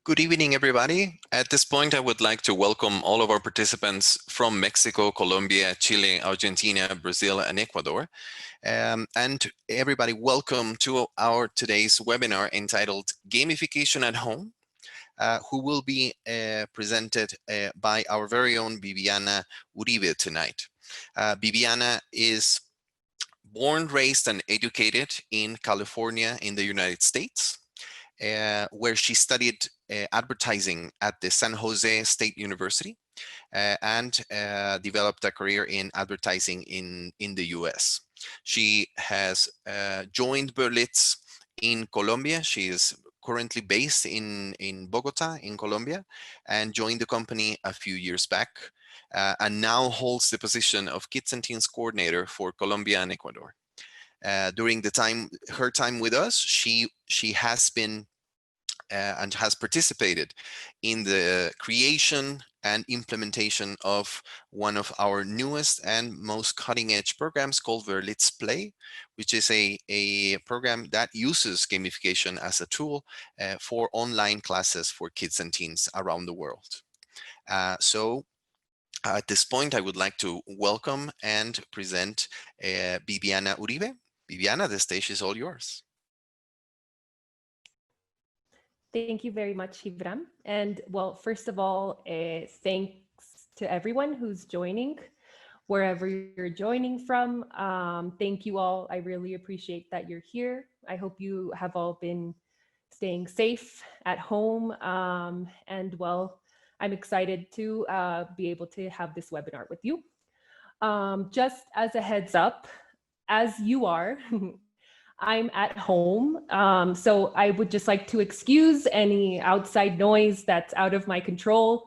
Good evening, everybody. At this point, I would like to welcome all of our participants from Mexico, Colombia, Chile, Argentina, Brazil, and Ecuador. And everybody, welcome to our today's webinar entitled Gamification at Home, who will be presented by our very own Viviana Uribe tonight. Viviana is born, raised, and educated in California in the United States. Where she studied advertising at the San Jose State University and developed a career in advertising in the US. She has joined Berlitz in Colombia. She is currently based in Bogota in Colombia and joined the company a few years back and now holds the position of Kids and Teens Coordinator for Colombia and Ecuador. During her time with us, she has been and has participated in the creation and implementation of one of our newest and most cutting-edge programs called Berlitz Play, which is a program that uses gamification as a tool for online classes for kids and teens around the world. So at this point, I would like to welcome and present Viviana Uribe. Viviana, the stage is all yours. Thank you very much, Hibram. And well, first of all, thanks to everyone who's joining, wherever you're joining from. Thank you all. I really appreciate that you're here. I hope you have all been staying safe at home. And well, I'm excited to be able to have this webinar with you. Just as a heads up, as you are, I'm at home, so I would just like to excuse any outside noise that's out of my control.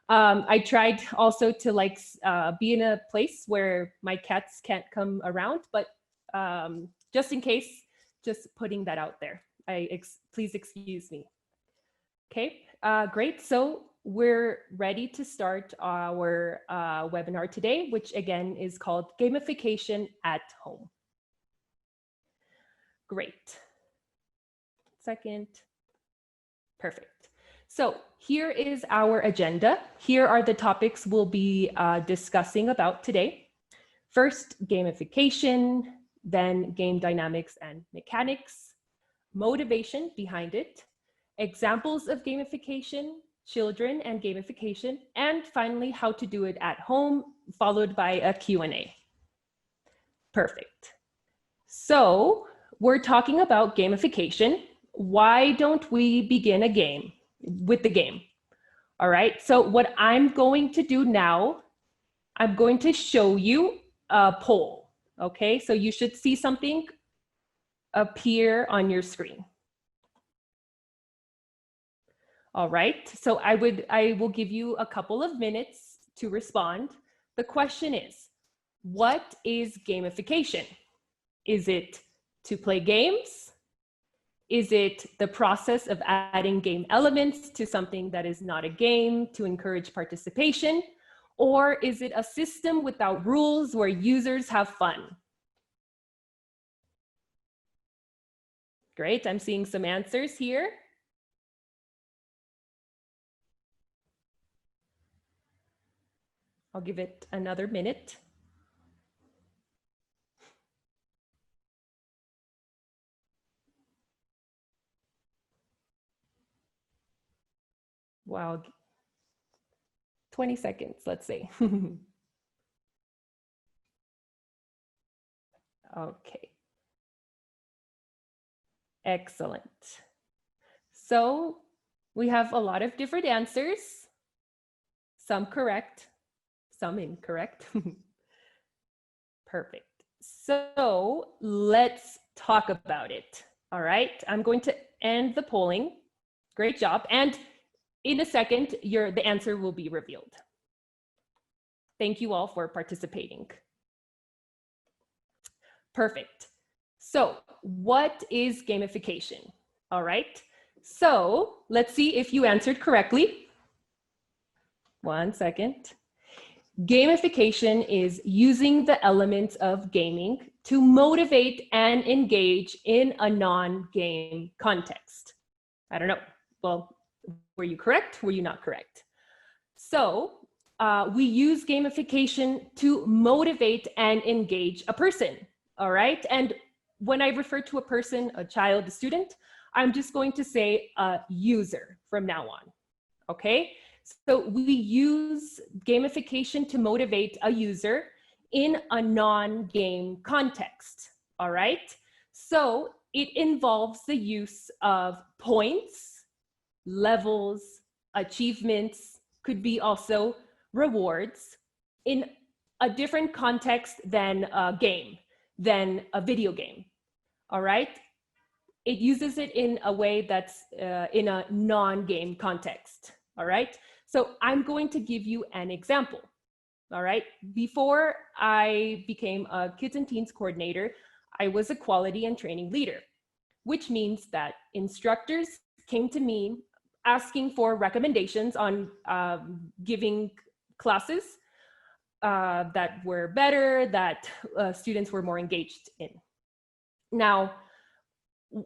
I tried also to be in a place where my cats can't come around, but just in case, just putting that out there. Please excuse me. Okay, great. So we're ready to start our webinar today, which again is called Gamification at Home. Great. Second. Perfect. So here is our agenda. Here are the topics we'll be discussing about today. First, gamification, then game dynamics and mechanics, motivation behind it, examples of gamification, children and gamification, and finally, how to do it at home, followed by a Q&A. Perfect. So, we're talking about gamification. Why don't we begin with the game? All right, so what I'm going to do now, I'm going to show you a poll, okay? So you should see something appear on your screen. All right, so I will give you a couple of minutes to respond. The question is, what is gamification? Is it to play games? Is it the process of adding game elements to something that is not a game to encourage participation? Or is it a system without rules where users have fun? Great, I'm seeing some answers here. I'll give it another minute. Wow, 20 seconds, let's see. Okay. Excellent. So we have a lot of different answers, some correct, some incorrect. Perfect. So let's talk about it. All right, I'm going to end the polling. Great job. And in a second, the answer will be revealed. Thank you all for participating. Perfect. So what is gamification? All right, so let's see if you answered correctly. 1 second. Gamification is using the elements of gaming to motivate and engage in a non-game context. I don't know. Well, Were you correct? Were you not correct? So we use gamification to motivate and engage a person, all right? And when I refer to a person, a child, a student, I'm just going to say a user from now on, okay? So we use gamification to motivate a user in a non-game context, all right? So it involves the use of points, levels, achievements, could be also rewards in a different context than a game, than a video game, all right? It uses it in a way that's in a non-game context, all right? So I'm going to give you an example, all right? Before I became a kids and teens coordinator, I was a quality and training leader, which means that instructors came to me asking for recommendations on giving classes that were better, that students were more engaged in. Now,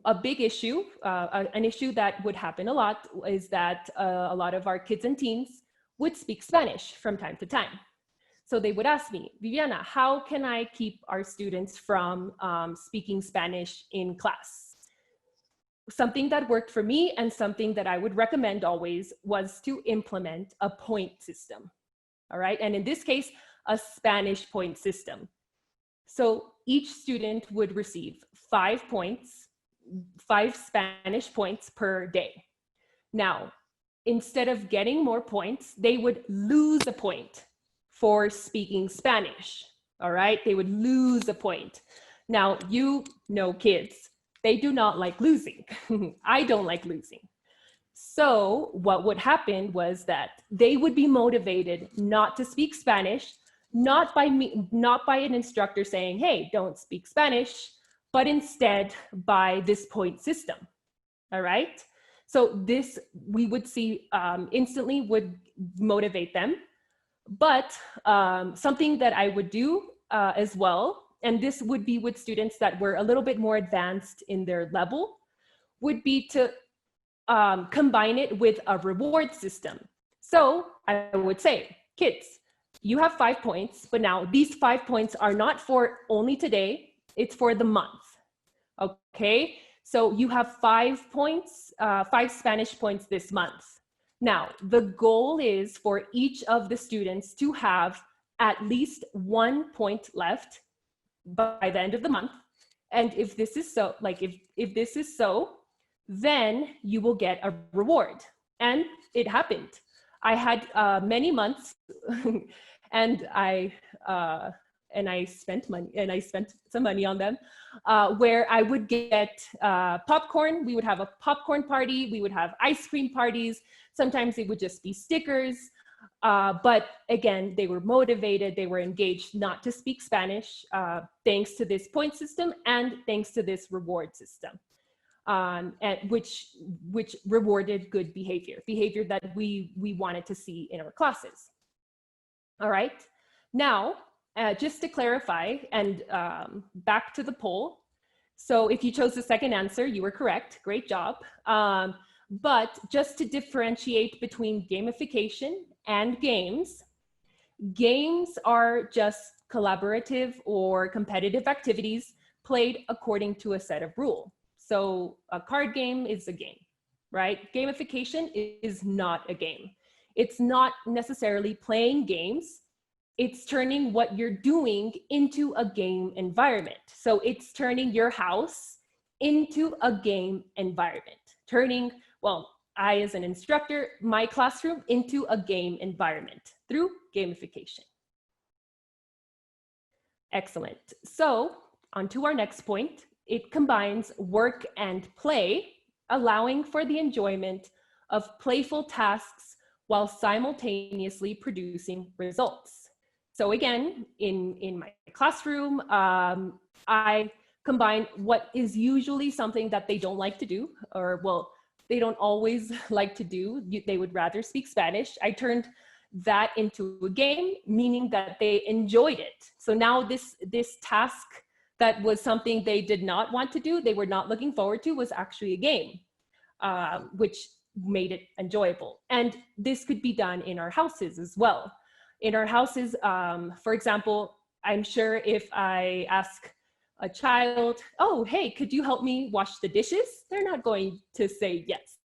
a big issue, an issue that would happen a lot is that a lot of our kids and teens would speak Spanish from time to time. So they would ask me, Viviana, how can I keep our students from speaking Spanish in class? Something that worked for me and something that I would recommend always was to implement a point system, all right? And in this case, a Spanish point system. So each student would receive 5 points, 5 Spanish points per day. Now, instead of getting more points, they would lose a point for speaking Spanish, all right? They would lose a point. Now, you know kids, they do not like losing. I don't like losing. So what would happen was that they would be motivated not to speak Spanish, not by an instructor saying, hey, don't speak Spanish, but instead by this point system, all right? So this, we would see instantly would motivate them. But something that I would do as well, and this would be with students that were a little bit more advanced in their level, would be to combine it with a reward system. So I would say, kids, you have 5 points, but now these 5 points are not for only today, it's for the month, okay? So you have 5 points, 5 Spanish points this month. Now, the goal is for each of the students to have at least 1 point left by the end of the month. And if this is so, like if this is so, then you will get a reward. And it happened. I had many months and I spent money, and I spent some money on them, where I would get popcorn. We would have a popcorn party. We would have ice cream parties. Sometimes it would just be stickers. But again, they were motivated, they were engaged not to speak Spanish, thanks to this point system and thanks to this reward system, and which rewarded good behavior that we wanted to see in our classes. All right, now, just to clarify and back to the poll. So if you chose the second answer, you were correct, great job. But just to differentiate between gamification and games, games are just collaborative or competitive activities played according to a set of rules. So a card game is a game, right? Gamification is not a game. It's not necessarily playing games. It's turning what you're doing into a game environment. So it's turning your house into a game environment, turning, well, I, as an instructor, my classroom into a game environment through gamification. Excellent. So on to our next point. It combines work and play, allowing for the enjoyment of playful tasks while simultaneously producing results. So again, in my classroom, I combine what is usually something that they don't like to do, or well, they don't always like to do. They would rather speak Spanish. I turned that into a game, meaning that they enjoyed it. So now this task that was something they did not want to do, they were not looking forward to, was actually a game, which made it enjoyable. And this could be done in our houses as well. In our houses, for example, I'm sure if I ask a child, oh, hey, could you help me wash the dishes? They're not going to say yes.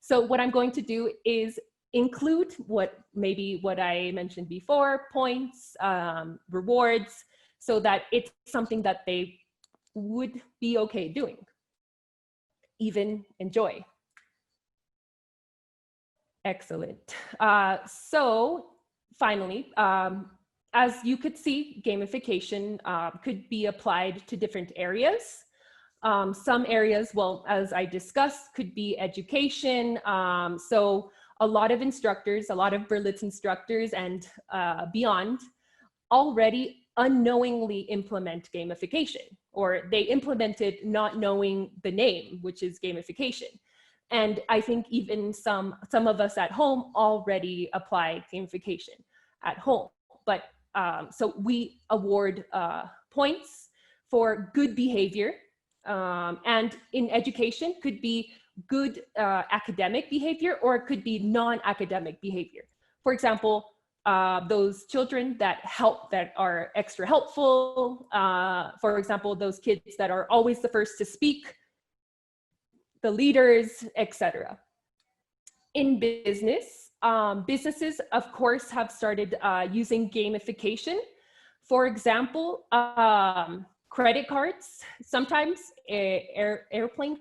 So what I'm going to do is include what I mentioned before, points, rewards, so that it's something that they would be okay doing, even enjoy. Excellent. So finally, as you could see, gamification could be applied to different areas. Some areas, well, as I discussed, could be education. So a lot of instructors, a lot of Berlitz instructors and beyond already unknowingly implement gamification, or they implement it not knowing the name, which is gamification. And I think even some of us at home already apply gamification at home. But so we award points for good behavior. And in education could be good academic behavior, or it could be non-academic behavior. For example, those children that are extra helpful. For example, those kids that are always the first to speak, the leaders, etc. In business, businesses, of course, have started using gamification. For example, credit cards, sometimes airplane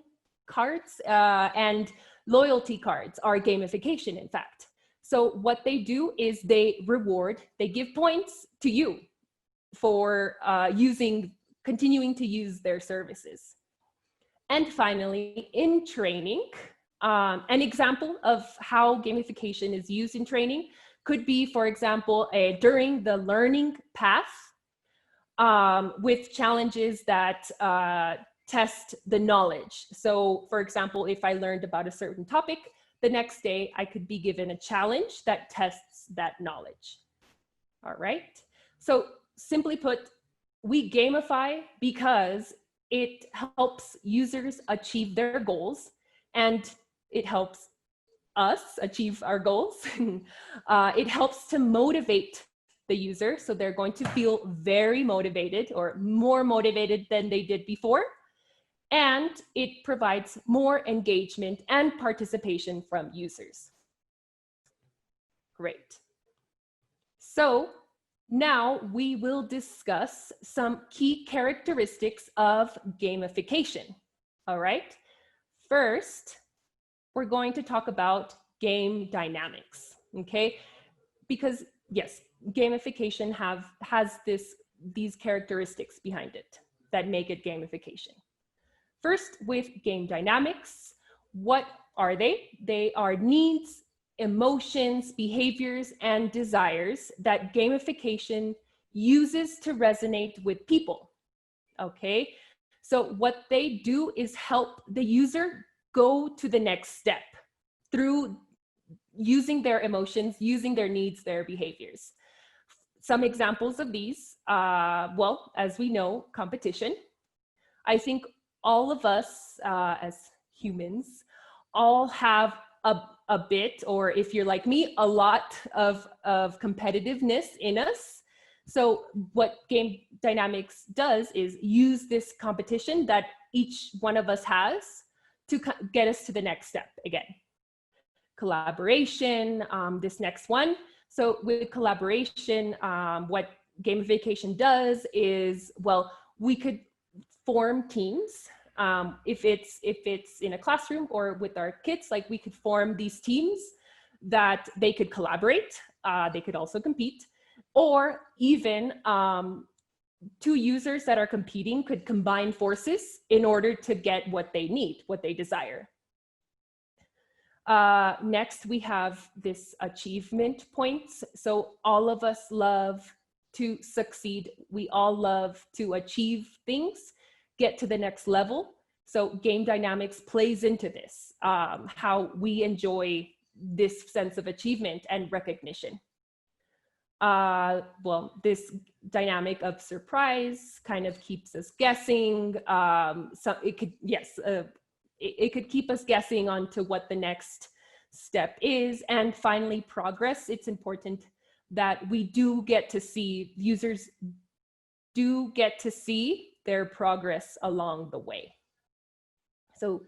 cards, and loyalty cards are gamification, in fact. So what they do is they give points to you for continuing to use their services. And finally, in training, an example of how gamification is used in training could be, for example, during the learning path, with challenges that test the knowledge. So for example, if I learned about a certain topic, the next day I could be given a challenge that tests that knowledge. All right. So simply put, we gamify because it helps users achieve their goals, and it helps us achieve our goals. It helps to motivate the user, so they're going to feel very motivated, or more motivated than they did before. And it provides more engagement and participation from users. Great. So now we will discuss some key characteristics of gamification. All right. First, we're going to talk about game dynamics. Okay. Because yes, gamification has these characteristics behind it that make it gamification. First, with game dynamics, what are they? They are needs, emotions, behaviors, and desires that gamification uses to resonate with people. Okay, so what they do is help the user go to the next step through using their emotions, using their needs, their behaviors. Some examples of these, well, as we know, competition. I think all of us as humans all have a bit, or if you're like me, a lot of competitiveness in us. So what game dynamics does is use this competition that each one of us has to get us to the next step again. Collaboration, this next one. So with collaboration, what gamification does is, well, we could form teams. If it's in a classroom or with our kids, like we could form these teams that they could collaborate. They could also compete, or even two users that are competing could combine forces in order to get what they need, what they desire. Next, we have this achievement points. So all of us love to succeed. We all love to achieve things, get to the next level. So game dynamics plays into this, how we enjoy this sense of achievement and recognition. Well, this dynamic of surprise kind of keeps us guessing. So it could, yes, it could keep us guessing on to what the next step is. And finally, progress. It's important that we do get to see, users do get to see their progress along the way. So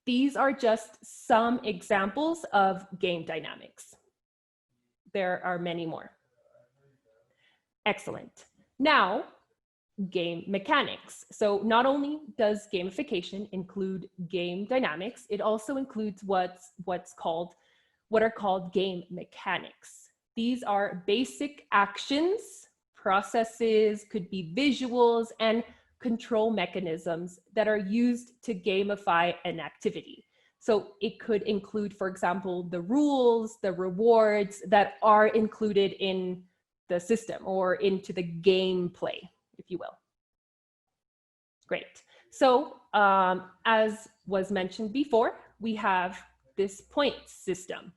these are just some examples of game dynamics. There are many more. Excellent. Now, game mechanics. So not only does gamification include game dynamics, it also includes what are called game mechanics. These are basic actions, processes, could be visuals, and control mechanisms that are used to gamify an activity. So it could include, for example, the rules, the rewards that are included in the system or into the gameplay, if you will. Great. So as was mentioned before, we have this point system.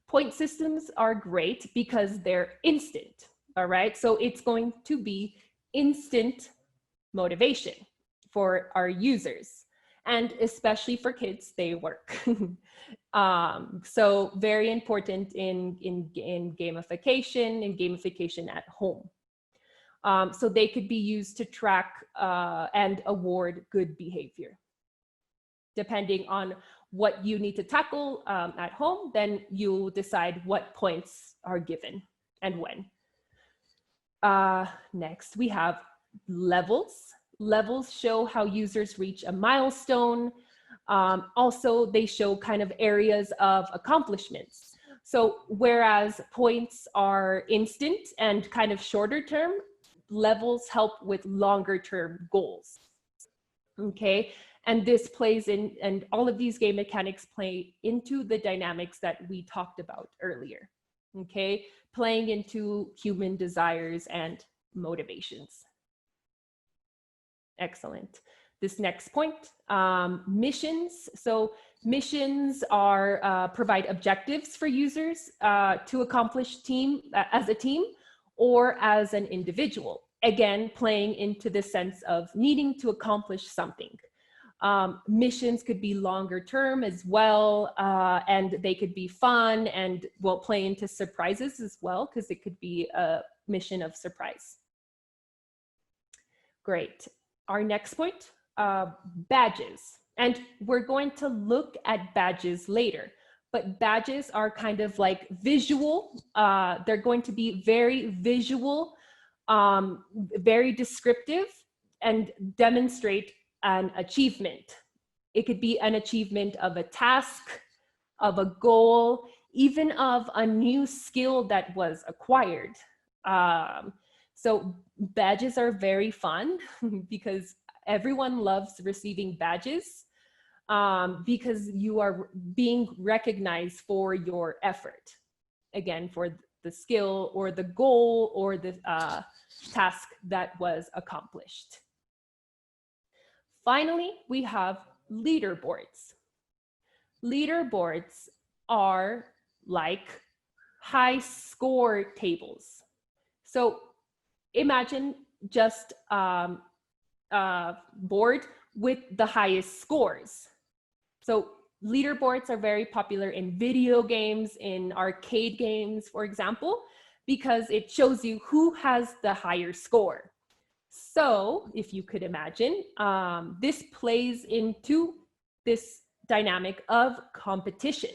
Point systems are great because they're instant, all right? So it's going to be instant motivation for our users, and especially for kids, they work. So very important in gamification and gamification at home. So they could be used to track and award good behavior. Depending on what you need to tackle at home, then you'll decide what points are given and when. Next, we have levels. Levels show how users reach a milestone. Also, they show kind of areas of accomplishments. So whereas points are instant and kind of shorter term, levels help with longer term goals. Okay, and this plays in, and all of these game mechanics play into the dynamics that we talked about earlier. Okay, playing into human desires and motivations. Excellent. This next point, missions. So missions are provide objectives for users to accomplish as a team or as an individual. Again, playing into the sense of needing to accomplish something. Missions could be longer term as well, and they could be fun and will play into surprises as well, because it could be a mission of surprise. Great. Our next point, badges. And we're going to look at badges later, but badges are kind of like visual. They're going to be very visual, very descriptive, and demonstrate an achievement. It could be an achievement of a task, of a goal, even of a new skill that was acquired. So badges are very fun because everyone loves receiving badges because you are being recognized for your effort. Again, for the skill or the goal or the task that was accomplished. Finally, we have leaderboards. Leaderboards are like high score tables. So imagine just a board with the highest scores. So leaderboards are very popular in video games, in arcade games, for example, because it shows you who has the higher score. So if you could imagine, this plays into this dynamic of competition,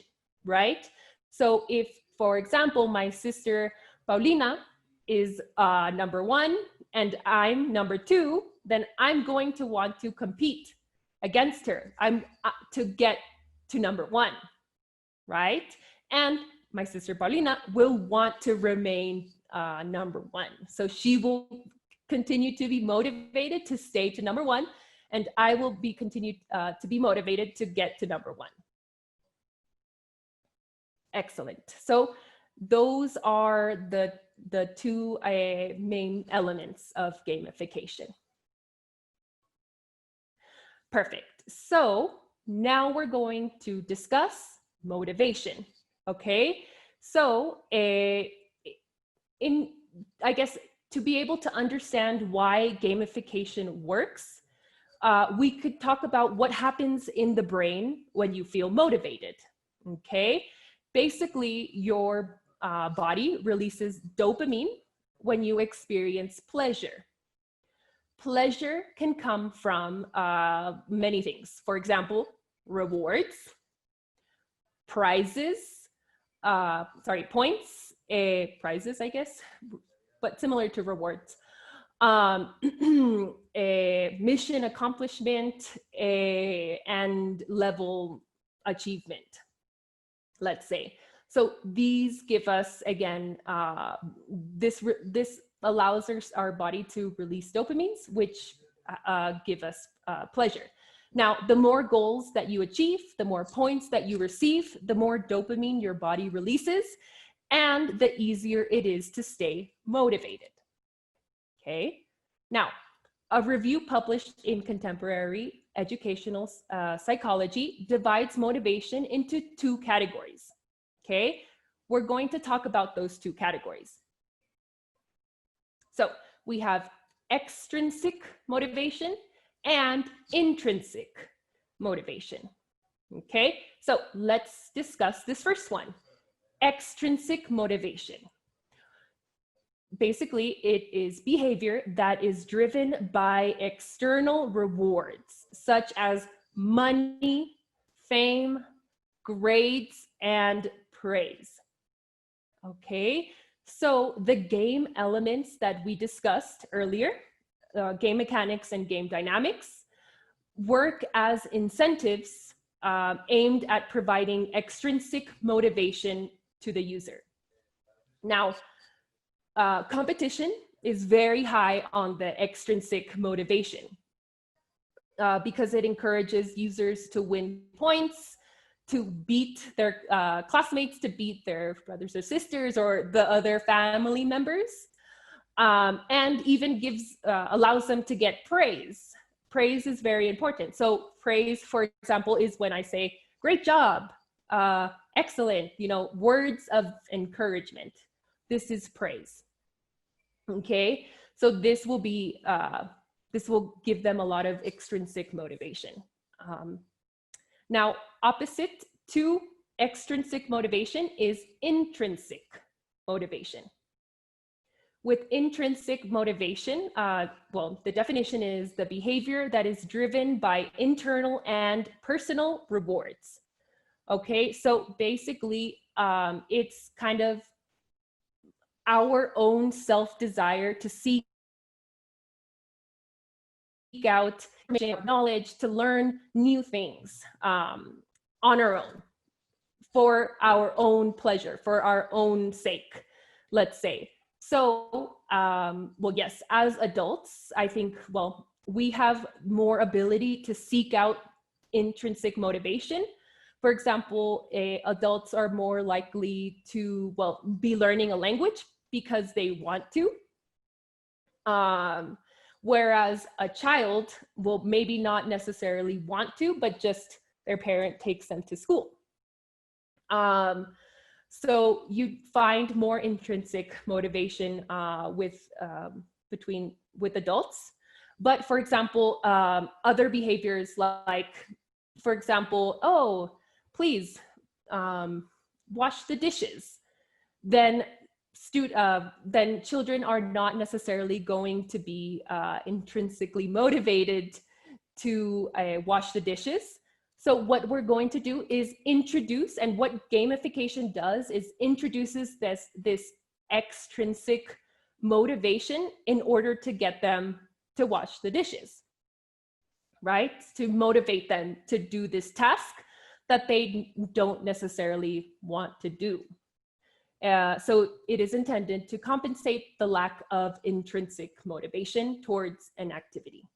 right? So if, for example, my sister Paulina is number 1 and I'm number 2, then I'm going to want to compete against her. I'm to get to number 1, right? And my sister Paulina will want to remain number 1. So she will continue to be motivated to stay to number 1, and I will be continued to be motivated to get to number 1. Excellent. So those are the two main elements of gamification. Perfect. So now we're going to discuss motivation. Okay. So I guess to be able to understand why gamification works, we could talk about what happens in the brain when you feel motivated, okay? Basically, your body releases dopamine when you experience pleasure. Pleasure can come from many things. For example, rewards, prizes, points, prizes, I guess, but similar to rewards. A mission accomplishment, and level achievement, let's say. So these give us, again, this allows our body to release dopamines, which give us pleasure. Now, the more goals that you achieve, the more points that you receive, the more dopamine your body releases, and the easier it is to stay motivated. Okay. Now, a review published in Contemporary Educational Psychology divides motivation into 2 categories. Okay. We're going to talk about those 2 categories. So we have extrinsic motivation and intrinsic motivation. Okay, so let's discuss this first one, extrinsic motivation. Basically, it is behavior that is driven by external rewards, such as money, fame, grades, and praise. Okay, so the game elements that we discussed earlier, game mechanics and game dynamics, work as incentives aimed at providing extrinsic motivation to the user. Now, competition is very high on the extrinsic motivation because it encourages users to win points, to beat their classmates, to beat their brothers or sisters or the other family members. And even allows them to get praise. Praise is very important. So praise, for example, is when I say, great job, excellent, words of encouragement. This is praise. Okay, so this will give them a lot of extrinsic motivation. Now, opposite to extrinsic motivation is intrinsic motivation. With intrinsic motivation, the definition is the behavior that is driven by internal and personal rewards. Okay, so basically, it's kind of our own self-desire to seek out knowledge, to learn new things on our own, for our own pleasure, for our own sake, let's say. So, yes, as adults, I think, we have more ability to seek out intrinsic motivation. For example, adults are more likely to, be learning a language because they want to. Whereas a child will maybe not necessarily want to, but just their parent takes them to school. So you find more intrinsic motivation with adults. But for example, other behaviors like, for example, oh, please wash the dishes. Then children are not necessarily going to be intrinsically motivated to wash the dishes. So what we're going to do is introduce, and what gamification does is introduces this extrinsic motivation in order to get them to wash the dishes, right? To motivate them to do this task that they don't necessarily want to do. So it is intended to compensate the lack of intrinsic motivation towards an activity.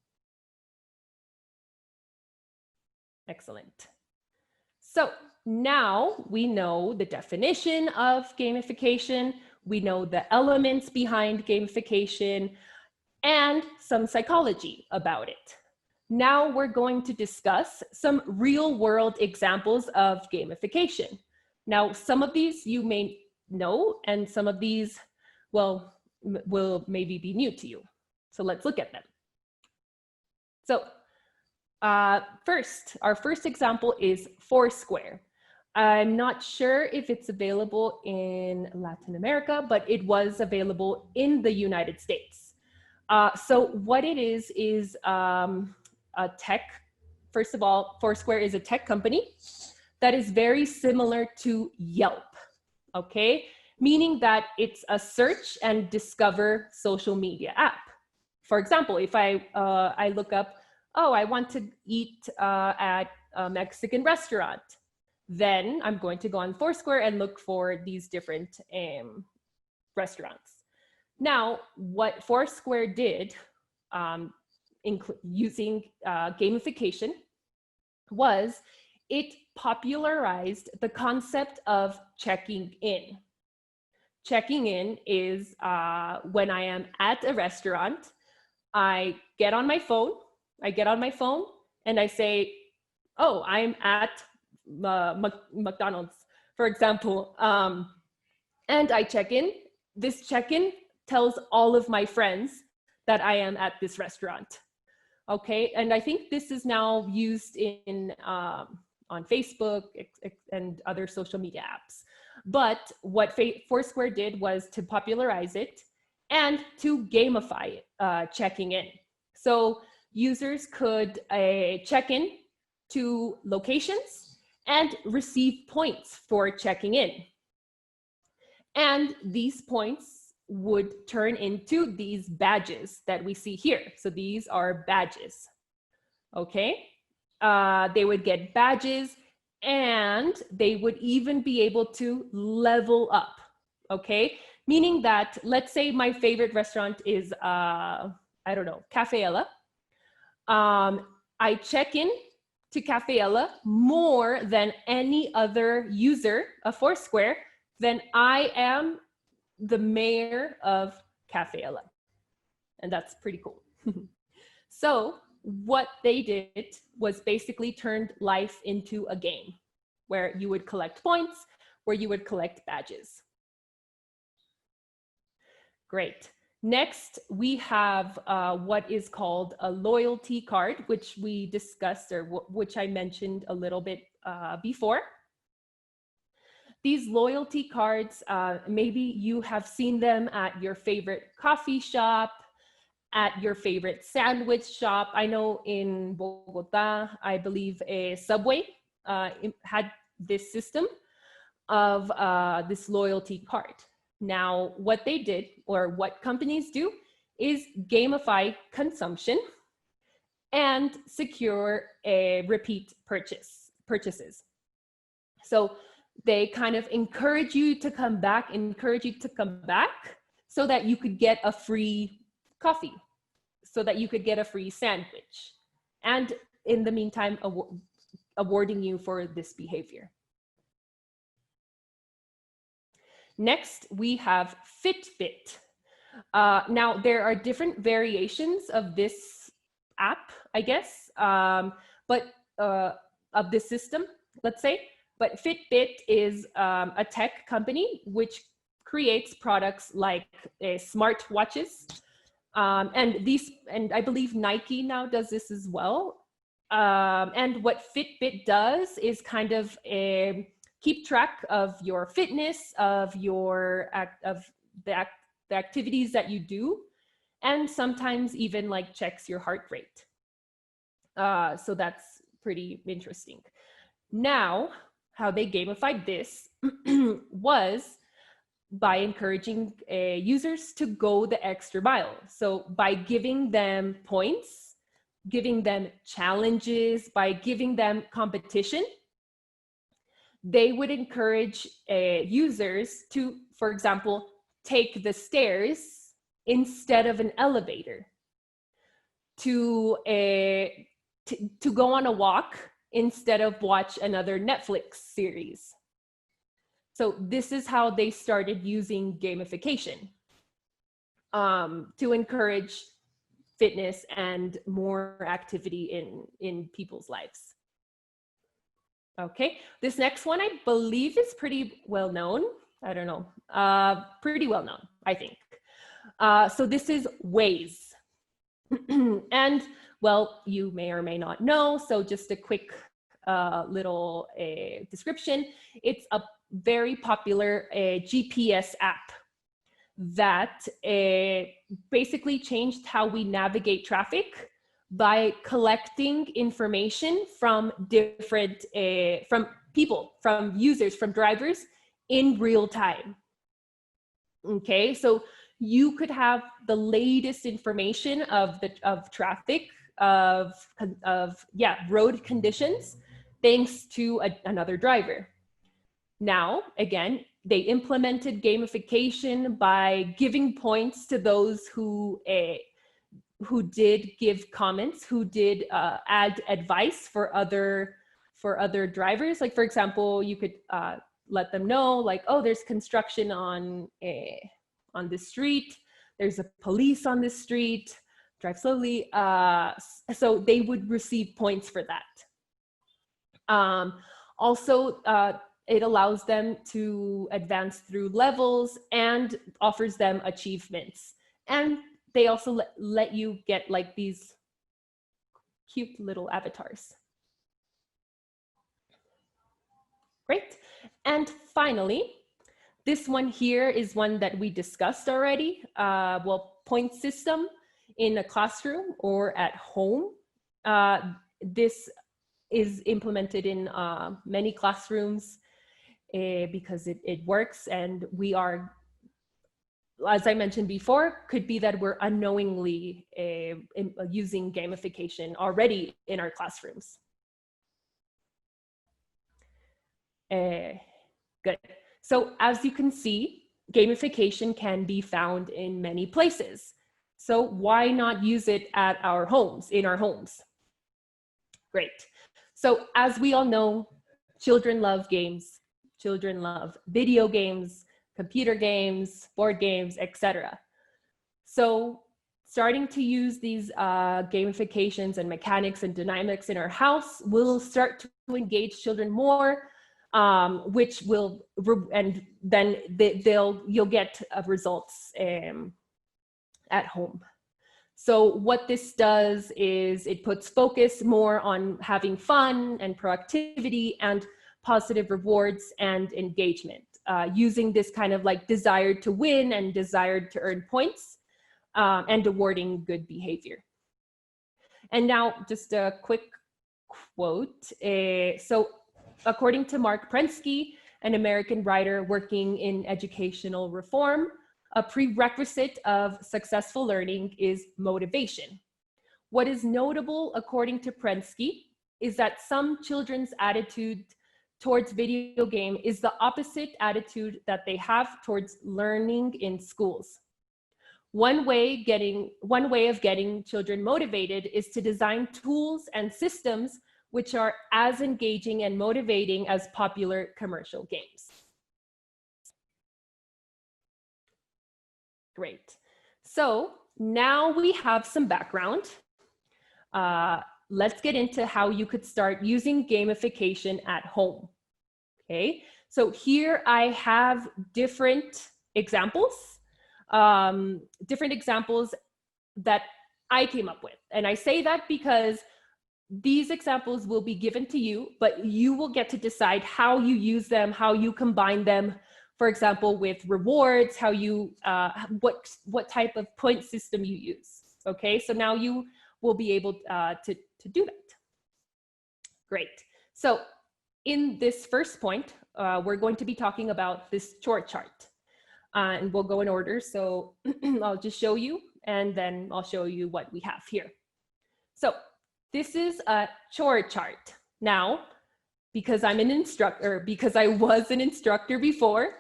Excellent. So now we know the definition of gamification, we know the elements behind gamification, and some psychology about it. Now we're going to discuss some real-world examples of gamification. Now, some of these you may know, and some of these, will maybe be new to you. So let's look at them. So Our first example is Foursquare. I'm not sure if it's available in Latin America, but it was available in the United States. So what it is a tech. First of all, Foursquare is a tech company that is very similar to Yelp, okay? Meaning that it's a search and discover social media app. For example, if I look up, oh, I want to eat at a Mexican restaurant, then I'm going to go on Foursquare and look for these different restaurants. Now, what Foursquare did using gamification was it popularized the concept of checking in. Checking in is when I am at a restaurant, I get on my phone and I say, oh, I'm at McDonald's, for example, and I check in. This check-in tells all of my friends that I am at this restaurant. Okay, and I think this is now used in on Facebook and other social media apps. But what Foursquare did was to popularize it and to gamify it, checking in. So users could check in to locations and receive points for checking in. And these points would turn into these badges that we see here. So these are badges, okay? They would get badges and they would even be able to level up, okay? Meaning that, let's say my favorite restaurant is, I don't know, Cafe Ella. I check in to Cafe Ella more than any other user of Foursquare, then I am the mayor of Cafe Ella. And that's pretty cool. So what they did was basically turned life into a game where you would collect points, where you would collect badges. Great. Next, we have what is called a loyalty card, which we discussed or which I mentioned a little bit before. These loyalty cards, maybe you have seen them at your favorite coffee shop, at your favorite sandwich shop. I know in Bogota, I believe a Subway had this system of this loyalty card. Now, what they did, or what companies do, is gamify consumption and secure repeat purchases. So they kind of encourage you to come back, so that you could get a free coffee, so that you could get a free sandwich. And in the meantime, awarding you for this behavior. Next, we have Fitbit. Now, there are different variations of this app, I guess, but of this system, let's say. But Fitbit is a tech company which creates products like smart watches, and I believe Nike now does this as well. And what Fitbit does is kind of keep track of your fitness, of the activities that you do, and sometimes even like checks your heart rate. So that's pretty interesting. Now, how they gamified this was by encouraging users to go the extra mile. So by giving them points, giving them challenges, by giving them competition, they would encourage users to, for example, take the stairs instead of an elevator, to go on a walk instead of watch another Netflix series. So this is how they started using gamification to encourage fitness and more activity in people's lives. Okay, this next one I believe is pretty well known. I don't know, pretty well known, I think. So this is Waze. And Well, you may or may not know. So just a quick little description. It's a very popular GPS app that basically changed how we navigate traffic by collecting information from different, from people, from users, from drivers in real time. Okay, so you could have the latest information of traffic, of road conditions, thanks to another driver. Now, again, they implemented gamification by giving points to those who did give comments, who did add advice for other drivers. Like, for example, you could let them know, like, oh, there's construction on this street, there's a police on this street, drive slowly. So they would receive points for that. Also, it allows them to advance through levels and offers them achievements. And they also let you get like these cute little avatars. Great. And finally, this one here is one that we discussed already. Well, point system in a classroom or at home. This is implemented in many classrooms because it works, and we are, as I mentioned before, could be that we're unknowingly using gamification already in our classrooms. Good. So as you can see, gamification can be found in many places. So why not use it at our homes, in our homes? Great. So as we all know, children love games. Children love video games, computer games, board games, etc. So starting to use these gamifications and mechanics and dynamics in our house will start to engage children more, which will, and then you'll get results at home. So what this does is it puts focus more on having fun and proactivity and positive rewards and engagement, using this kind of like desire to win and desire to earn points, and awarding good behavior. And now just a quick quote. So according to Mark Prensky, an American writer working in educational reform, a prerequisite of successful learning is motivation. What is notable, according to Prensky, is that some children's attitude towards video game is the opposite attitude that they have towards learning in schools. One way of getting children motivated is to design tools and systems which are as engaging and motivating as popular commercial games. Great. So now we have some background. Let's get into how you could start using gamification at home. Okay, so here I have different examples that I came up with. And I say that because these examples will be given to you, but you will get to decide how you use them, how you combine them. For example, with rewards, how you, what type of point system you use. Okay, so now you will be able to do that. Great. So in this first point, we're going to be talking about this chore chart. And we'll go in order. So I'll just show you, and then I'll show you what we have here. So this is a chore chart. Now, because I'm an instructor, because I was an instructor before,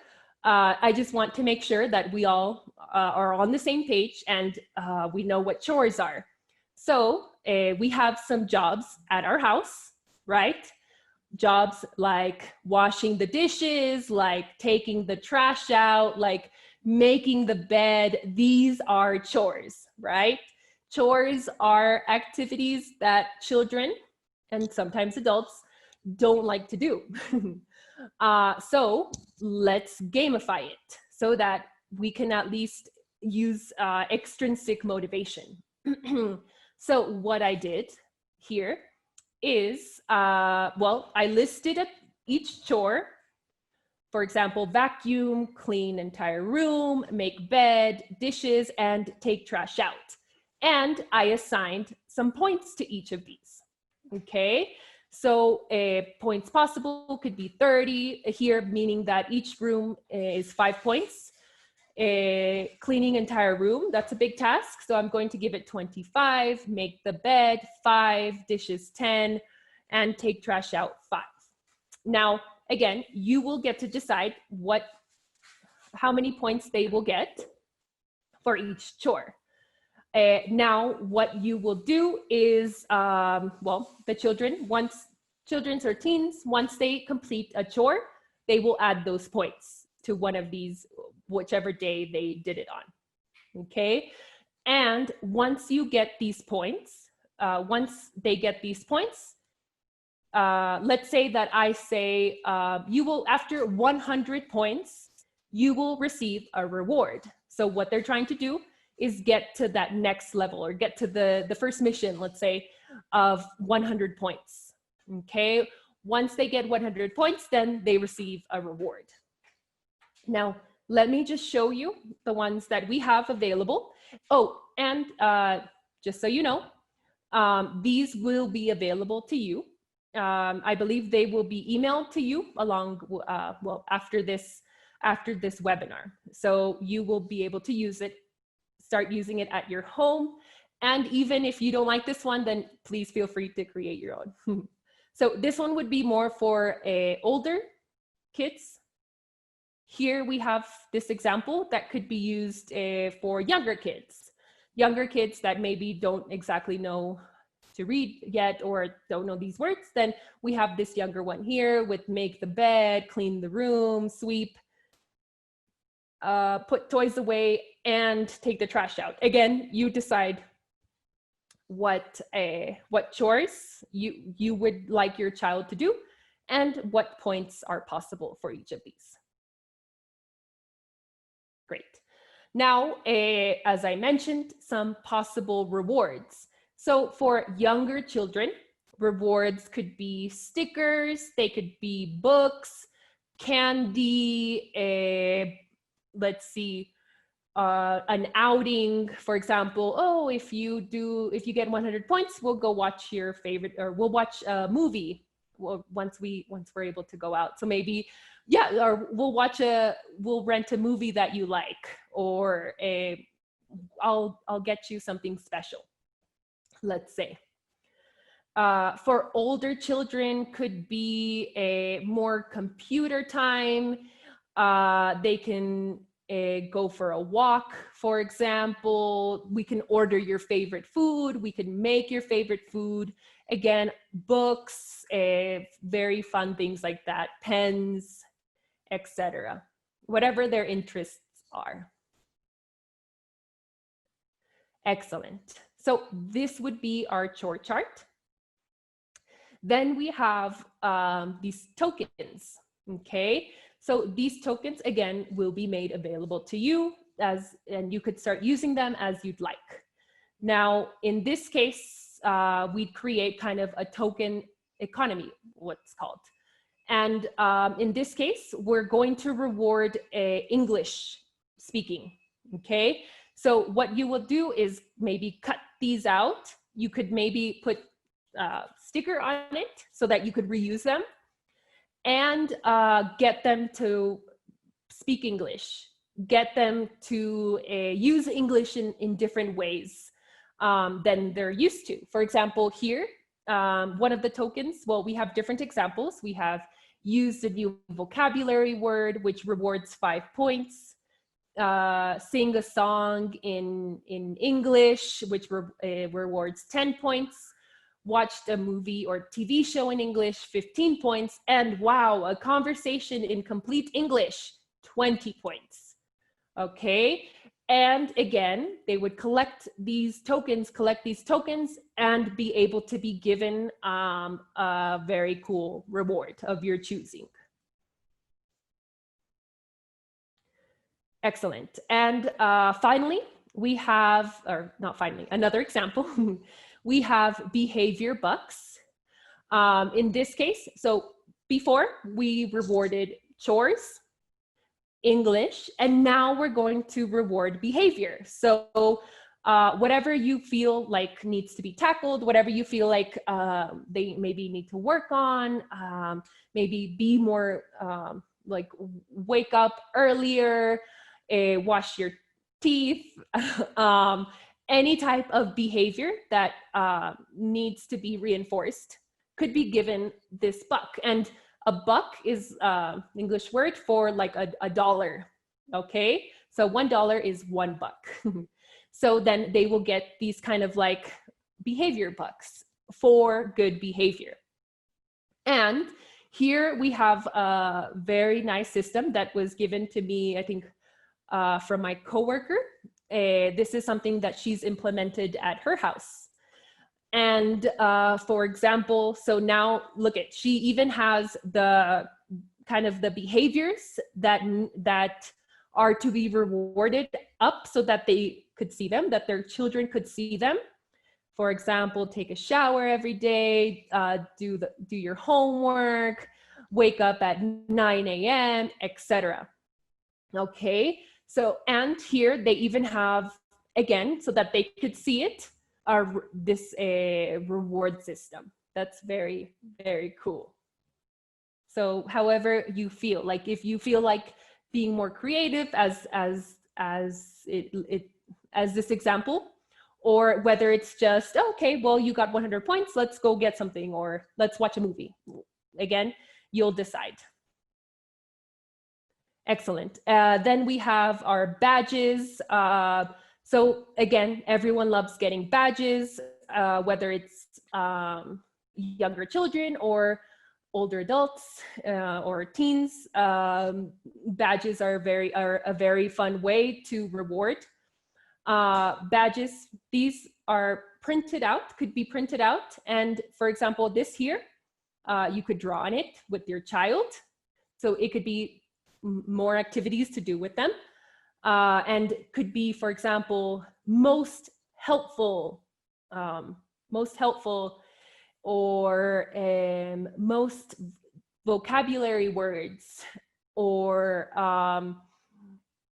I just want to make sure that we all are on the same page and we know what chores are. So we have some jobs at our house, right? Jobs like washing the dishes, like taking the trash out, like making the bed. These are chores, right? Chores are activities that children and sometimes adults don't like to do. So let's gamify it so that we can at least use extrinsic motivation. So what I did here is, well, I listed each chore. For example, vacuum, clean entire room, make bed, dishes, and take trash out. And I assigned some points to each of these, okay? So points possible could be 30 here, meaning that each room is 5 points. Cleaning entire room, that's a big task. So I'm going to give it 25, make the bed 5, dishes 10, and take trash out 5. Now, again, you will get to decide how many points they will get for each chore. Now, what you will do is, well, the children, children's or teens, once they complete a chore, they will add those points to one of these, whichever day they did it on, okay? And once you get these points, once they get these points, let's say that I say, you will, after 100 points, you will receive a reward. So what they're trying to do is get to that next level, or get to the first mission, let's say, of 100 points, okay? Once they get 100 points, then they receive a reward. Now, let me just show you the ones that we have available. Oh, and just so you know, these will be available to you. I believe they will be emailed to you along, well, after this webinar. So you will be able to use it, start using it at your home. And even if you don't like this one, then please feel free to create your own. So this one would be more for older kids. Here we have this example that could be used for younger kids that maybe don't exactly know to read yet or don't know these words. Then we have this younger one here with make the bed, clean the room, sweep, put toys away, and take the trash out. Again, you decide what chores you would like your child to do and what points are possible for each of these. Great. Now, as I mentioned, some possible rewards. So for younger children, rewards could be stickers, they could be books, candy, let's see, an outing, for example. Oh, if you get 100 points, we'll go watch your favorite, or we'll watch a movie once we're able to go out. So maybe, yeah, or we'll rent a movie that you like, or I'll get you something special, let's say. For older children, could be a more computer time. They can go for a walk, for example. We can order your favorite food. We can make your favorite food. Again, books, very fun things like that, pens, etc. Whatever their interests are. Excellent. So this would be our chore chart. Then we have these tokens, okay? So these tokens, again, will be made available to you and you could start using them as you'd like. Now, in this case, we'd create kind of a token economy, what's called. And in this case, we're going to reward English speaking, okay? So what you will do is maybe cut these out. You could maybe put a sticker on it so that you could reuse them, and get them to speak English, get them to use English in different ways than they're used to. For example, here, one of the tokens, well, we have different examples. We have used a new vocabulary word, which rewards 5 points. Sing a song in English, which rewards 10 points. Watched a movie or TV show in English, 15 points. And wow, a conversation in complete English, 20 points. Okay. And again, they would collect these tokens, and be able to be given a very cool reward of your choosing. Excellent. And finally, we have, or not finally, another example, we have behavior bucks. In this case, so before we rewarded chores, English, and now we're going to reward behavior. So whatever you feel like needs to be tackled, whatever you feel like they maybe need to work on, maybe be more like wake up earlier, wash your teeth, any type of behavior that needs to be reinforced could be given this buck. And a buck is English word for like a dollar, okay? So $1 is $1. So then they will get these kind of like behavior bucks for good behavior. And here we have a very nice system that was given to me, I think, from my coworker. This is something that she's implemented at her house. And for example, so now look at, she even has the kind of the behaviors that are to be rewarded up so that they could see them, that their children could see them. For example, take a shower every day, do your homework, wake up at 9 a.m., etc. Okay, so and here they even have, again, so that they could see it, this reward system. That's very, very cool. So however you feel, like if you feel like being more creative as this example, or whether it's just, okay, well, you got 100 points, let's go get something, or let's watch a movie. Again, you'll decide. Excellent. Then we have our badges. So again, everyone loves getting badges, whether it's younger children or older adults or teens. Badges are a very fun way to reward. Badges, these are printed out, could be printed out. And for example, this here, you could draw on it with your child. So it could be more activities to do with them. And could be, for example, most helpful, or most vocabulary words, or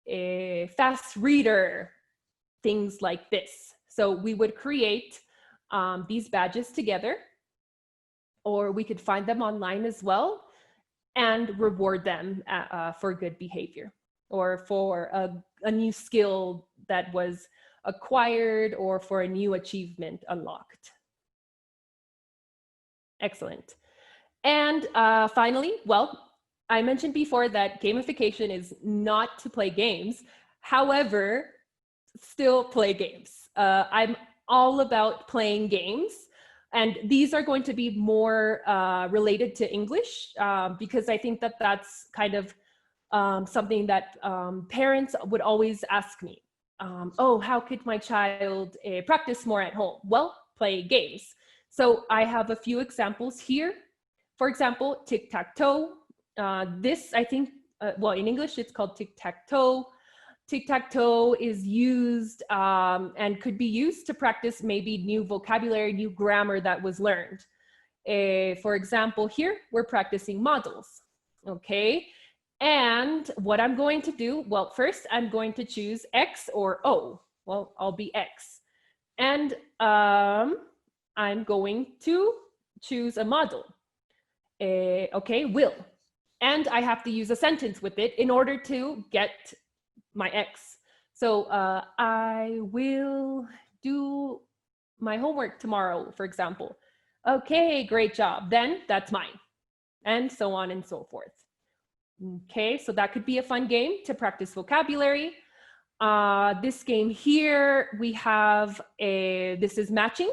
a fast reader, things like this. So we would create these badges together, or we could find them online as well and reward them for good behavior, or for a new skill that was acquired, or for a new achievement unlocked. Excellent. And finally, well, I mentioned before that gamification is not to play games. However, still play games. I'm all about playing games. And these are going to be more related to English, because I think that that's kind of something that parents would always ask me. Oh, how could my child practice more at home? Well, play games. So I have a few examples here. For example, tic-tac-toe. This, I think, well, in English, it's called tic-tac-toe. Tic-tac-toe is used and could be used to practice maybe new vocabulary, new grammar that was learned. For example, here, we're practicing models, okay? And what I'm going to do, well, first, I'm going to choose X or O. Well, I'll be X. And I'm going to choose a model. Okay, will. And I have to use a sentence with it in order to get my X. So I will do my homework tomorrow, for example. Okay, great job. Then that's mine. And so on and so forth. Okay, so that could be a fun game to practice vocabulary. This game here, we have this is matching.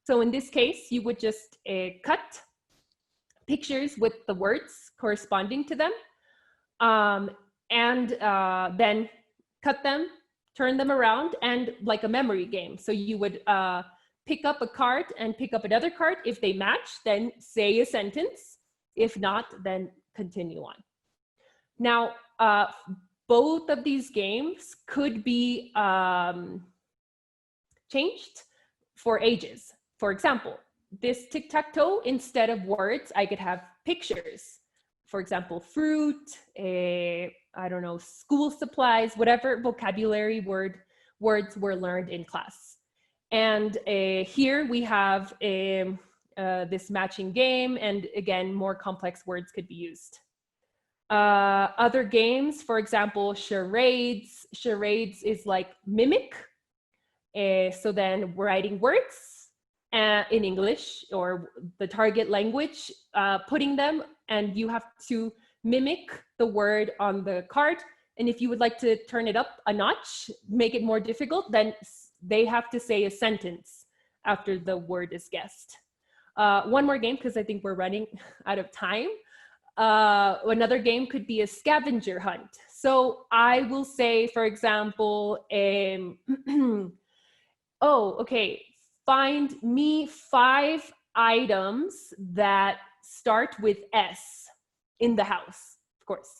So in this case, you would just cut pictures with the words corresponding to them, and then cut them, turn them around, and like a memory game. So you would pick up a card and pick up another card. If they match, then say a sentence. If not, then continue on. Now, both of these games could be changed for ages. For example, this tic-tac-toe, instead of words, I could have pictures. For example, fruit, I don't know, school supplies, whatever vocabulary words were learned in class. And here we have this matching game, and again, more complex words could be used. Other games, for example, charades. Charades is like mimic. So then we're writing words in English or the target language, putting them, and you have to mimic the word on the card. And if you would like to turn it up a notch, make it more difficult, then they have to say a sentence after the word is guessed. One more game, because I think we're running out of time. Another game could be a scavenger hunt. So I will say, for example, oh, okay, find me 5 items that start with S in the house, of course.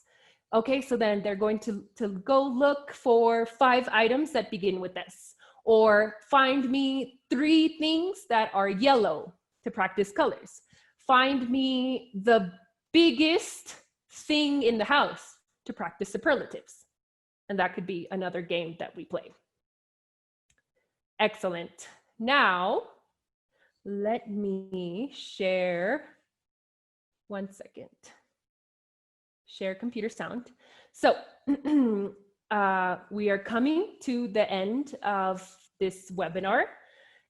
Okay, so then they're going to go look for 5 items that begin with S. Or find me 3 things that are yellow to practice colors. Find me the biggest thing in the house to practice superlatives. And that could be another game that we play. Excellent. Now, let me share, one second. Share computer sound. So we are coming to the end of this webinar.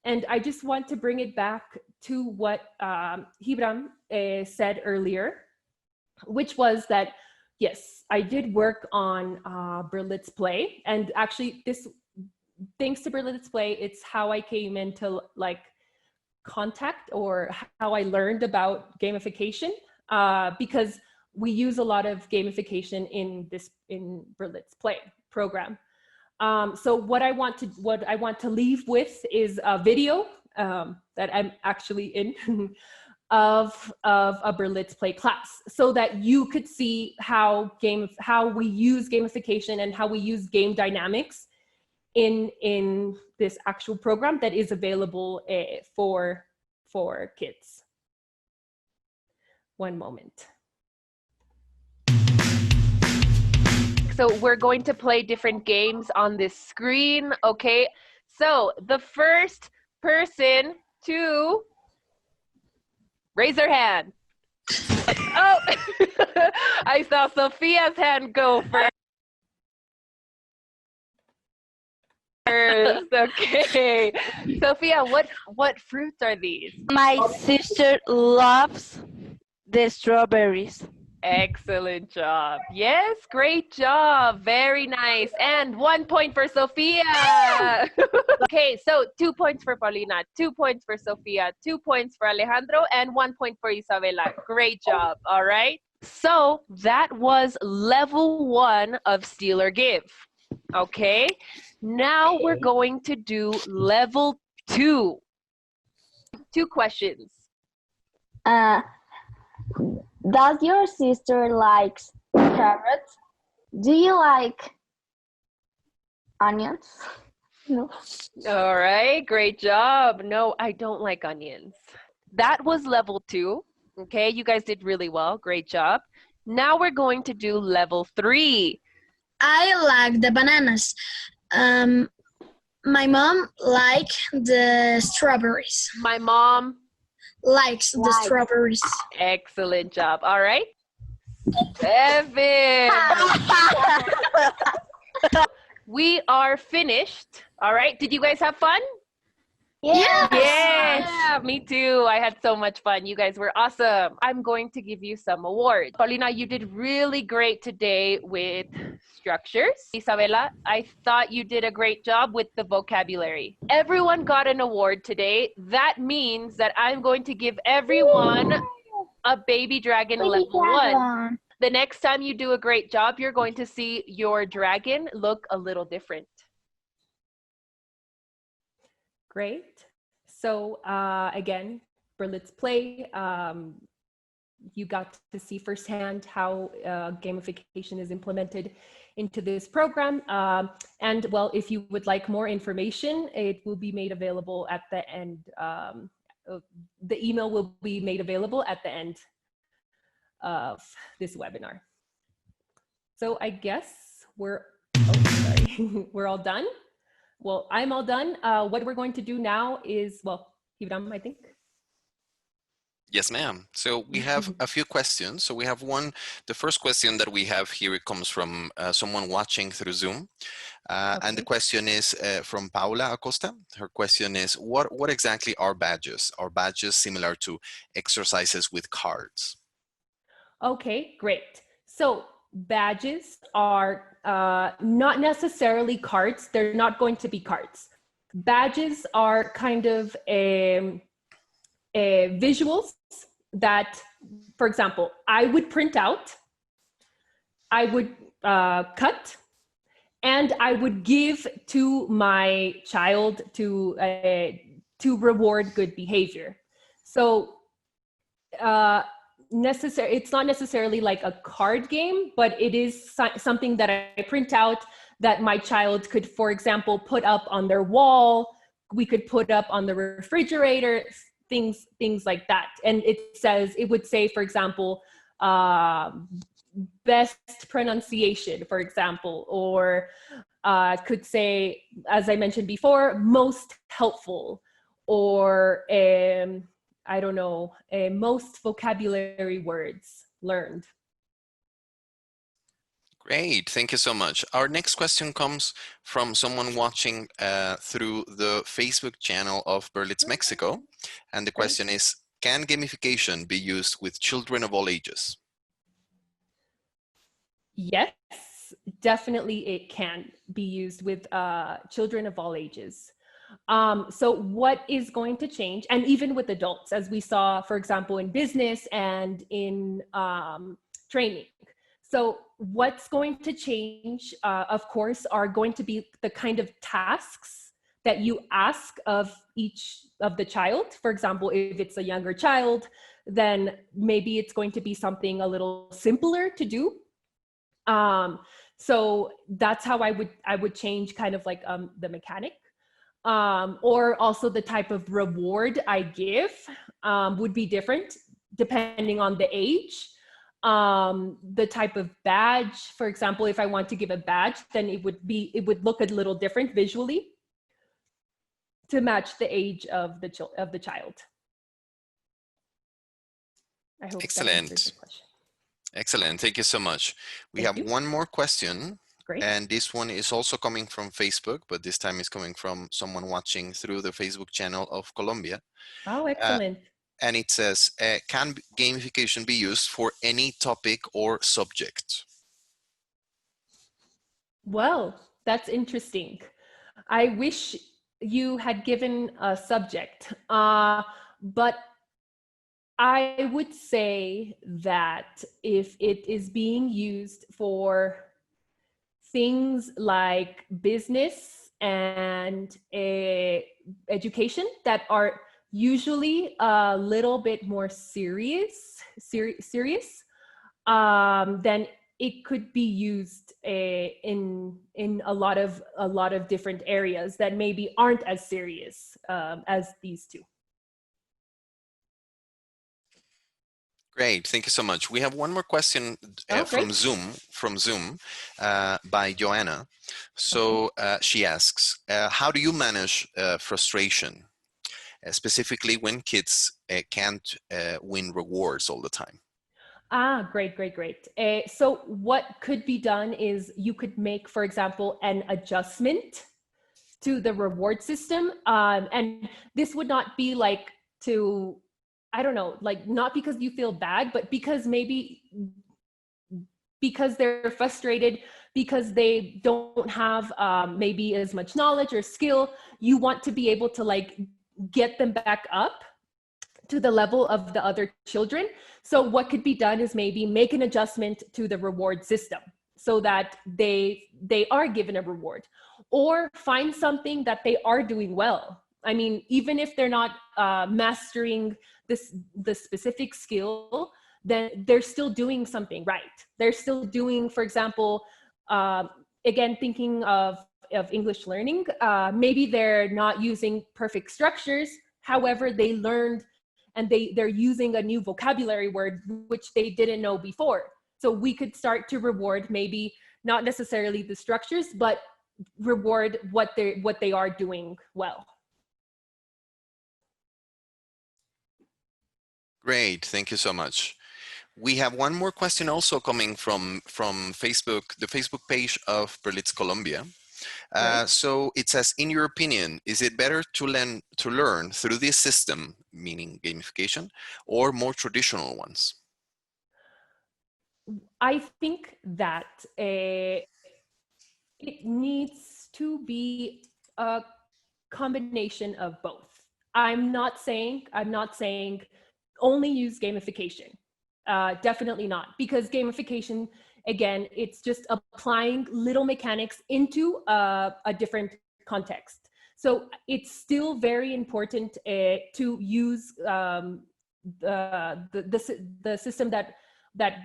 And I just want to bring it back to what Hibram said earlier, which was that, yes, I did work on Berlitz Play. And actually, thanks to Berlitz Play, it's how I came into like contact, or how I learned about gamification, because we use a lot of gamification in Berlitz Play program. So what I want to leave with is a video that I'm actually in of a Berlitz Play class, so that you could see how we use gamification and how we use game dynamics in this actual program that is available for kids. One moment. So we're going to play different games on this screen, okay? So the first person to raise their hand. Oh, I saw Sophia's hand go first. Okay, Sophia, what fruits are these? My sister loves the strawberries. Excellent job. Yes, great job. Very nice. And 1 point for Sophia. Okay, so 2 points for Paulina, 2 points for Sophia, 2 points for Alejandro, and 1 point for Isabela. Great job. All right. So that was level 1 of Steal or Give. Okay. Now we're going to do level 2. 2 questions. Does your sister like carrots? Do you like onions? No. All right, great job. No, I don't like onions. That was level 2. Okay, you guys did really well. Great job. Now we're going to do level 3. I like the bananas. My mom likes the strawberries. My mom Likes the strawberries. Excellent job. All right. 7. We are finished. All right. Did you guys have fun? Yes. Yes. Yeah, me too. I had so much fun. You guys were awesome. I'm going to give you some awards. Paulina, you did really great today with structures. Isabela, I thought you did a great job with the vocabulary. Everyone got an award today. That means that I'm going to give everyone a baby dragon level 1. The next time you do a great job, you're going to see your dragon look a little different. Great. So again, Berlitz Play, you got to see firsthand how gamification is implemented into this program. And well, if you would like more information, it will be made available at the end. The email will be made available at the end of this webinar. So I guess we're all done. Well, I'm all done. What we're going to do now is, well, Hivram, I think. Yes, ma'am. So we have a few questions. So we have the first question that we have here, it comes from someone watching through Zoom. And the question is from Paula Acosta. Her question is, what exactly are badges? Are badges similar to exercises with cards? Okay, great. So badges are not necessarily cards. They're not going to be cards. Badges are kind of visuals that, for example, I would print out, I would cut, and I would give to my child to reward good behavior. So it's not necessarily like a card game, but it is something that I print out that my child could, for example, put up on their wall. We could put up on the refrigerator, things like that. And it would say, for example, best pronunciation, for example, or could say, as I mentioned before, most helpful, or I don't know, most vocabulary words learned. Great, thank you so much. Our next question comes from someone watching through the Facebook channel of Berlitz, Mexico. And the question is, can gamification be used with children of all ages? Yes, definitely it can be used with children of all ages. So what is going to change, and even with adults, as we saw, for example, in business and in training. So what's going to change, of course, are going to be the kind of tasks that you ask of each of the child. For example, if it's a younger child, then maybe it's going to be something a little simpler to do. So that's how I would change kind of like the mechanic. Or also the type of reward I give would be different depending on the age. The type of badge, for example, if I want to give a badge, then it would look a little different visually to match the age of the child. I hope that answers the question. Excellent, thank you so much. We have one more question. Great. And this one is also coming from Facebook, but this time it's coming from someone watching through the Facebook channel of Colombia. Oh, excellent. And it says, can gamification be used for any topic or subject? Well, that's interesting. I wish you had given a subject, but I would say that if it is being used for things like business and education that are usually a little bit more serious, then it could be used in a lot of different areas that maybe aren't as serious as these two. Great, thank you so much. We have one more question from Zoom by Joanna. So she asks, how do you manage frustration, specifically when kids can't win rewards all the time? Ah, great. So what could be done is you could make, for example, an adjustment to the reward system. And this would not be like to, I don't know, like not because you feel bad, but because they're frustrated, because they don't have maybe as much knowledge or skill. You want to be able to like get them back up to the level of the other children. So what could be done is maybe make an adjustment to the reward system so that they are given a reward, or find something that they are doing well. I mean, even if they're not mastering the specific skill, then they're still doing something right. They're still doing, for example, again, thinking of English learning, maybe they're not using perfect structures. However, they learned and they're using a new vocabulary word which they didn't know before. So we could start to reward maybe not necessarily the structures, but reward what they are doing well. Great, thank you so much. We have one more question also coming from Facebook, the Facebook page of Berlitz Colombia. So it says, in your opinion, is it better to learn through this system, meaning gamification, or more traditional ones? I think that it needs to be a combination of both. I'm not saying only use gamification. Definitely not, because gamification, again, it's just applying little mechanics into a different context. So it's still very important to use the system that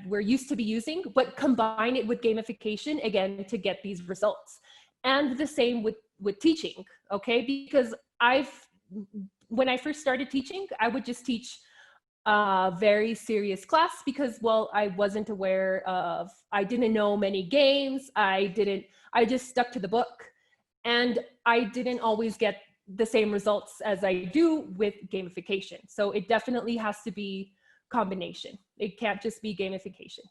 we're used to be using, but combine it with gamification, again, to get these results. And the same with teaching, okay? Because when I first started teaching, I would just teach a very serious class because, well, I wasn't aware of, I didn't know many games. I just stuck to the book, and I didn't always get the same results as I do with gamification. So it definitely has to be combination. It can't just be gamification.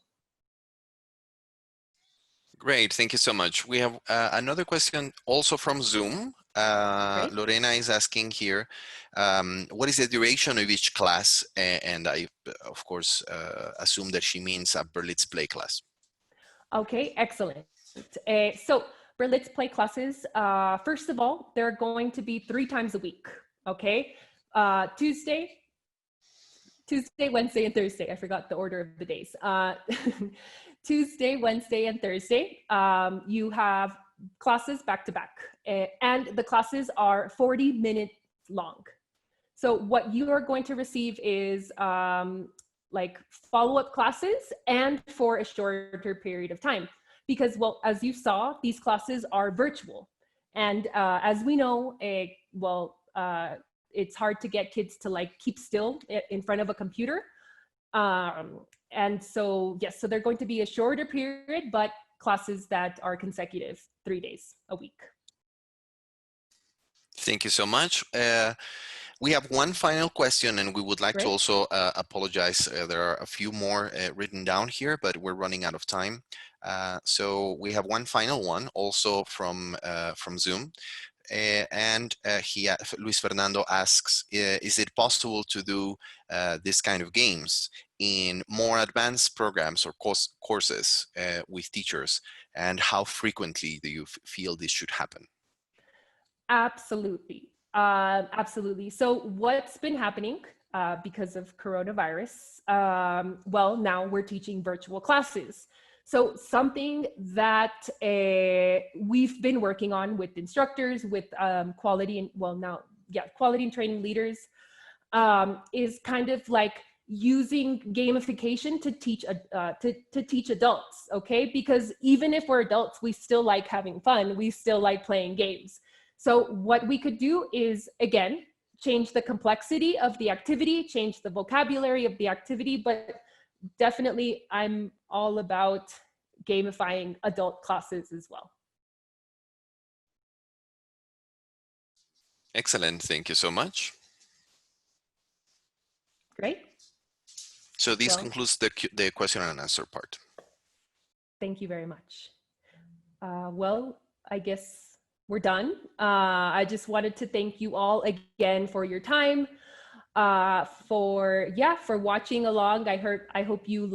Great, thank you so much. We have another question also from Zoom. Lorena is asking here, what is the duration of each class? And I, of course, assume that she means a Berlitz play class. Okay, excellent. So Berlitz play classes, first of all, they're going to be 3 times a week, okay? Tuesday, Wednesday, and Thursday. I forgot the order of the days. Tuesday, Wednesday, and Thursday, you have classes back to back, and the classes are 40 minutes long. So what you are going to receive is like follow-up classes, and for a shorter period of time, because, well, as you saw, these classes are virtual, and as we know, it's hard to get kids to like keep still in front of a computer. And so, yes, so they're going to be a shorter period, but classes that are consecutive, 3 days a week. Thank you so much. We have one final question, and we would like to also apologize. There are a few more written down here, but we're running out of time. So we have one final one also from Zoom. Luis Fernando asks, is it possible to do this kind of games in more advanced programs or courses with teachers? And how frequently do you feel this should happen? Absolutely. Absolutely. So what's been happening because of coronavirus, well, now we're teaching virtual classes. So something that we've been working on with instructors, with quality and training leaders, is kind of like using gamification to teach adults, okay? Because even if we're adults, we still like having fun. We still like playing games. So what we could do is, again, change the complexity of the activity, change the vocabulary of the activity, but definitely I'm all about gamifying adult classes as well. Excellent, thank you so much. Great. So this concludes the question and answer part. Thank you very much. Well, I guess we're done. I just wanted to thank you all again for your time, for watching along. I hope you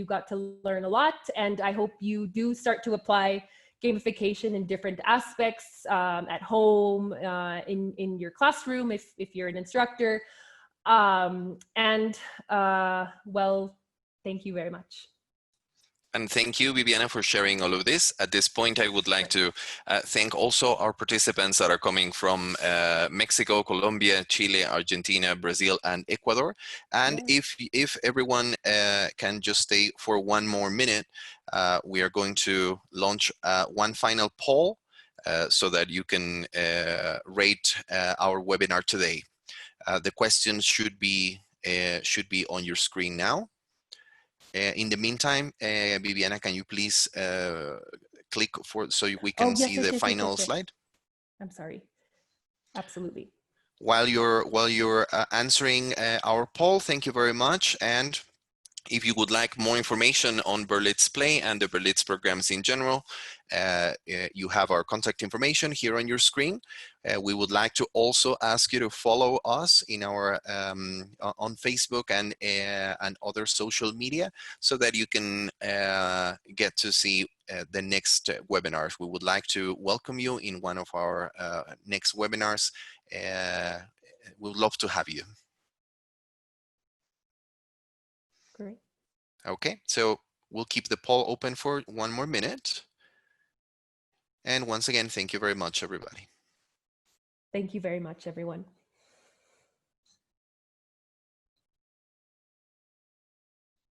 got to learn a lot, and I hope you do start to apply gamification in different aspects at home, in your classroom, if you're an instructor. Well, thank you very much. And thank you, Viviana, for sharing all of this. At this point, I would like to thank also our participants that are coming from Mexico, Colombia, Chile, Argentina, Brazil, and Ecuador. And if everyone can just stay for one more minute, we are going to launch one final poll so that you can rate our webinar today. The questions should be on your screen now. In the meantime, Viviana, can you please click for so we can see the final slide? I'm sorry. Absolutely. While you're answering our poll, thank you very much. And if you would like more information on Berlitz Play and the Berlitz programs in general, you have our contact information here on your screen. We would like to also ask you to follow us in our on Facebook and other social media so that you can get to see the next webinars. We would like to welcome you in one of our next webinars. We would love to have you. Great. Okay, so we'll keep the poll open for one more minute. And once again, thank you very much, everybody. Thank you very much, everyone.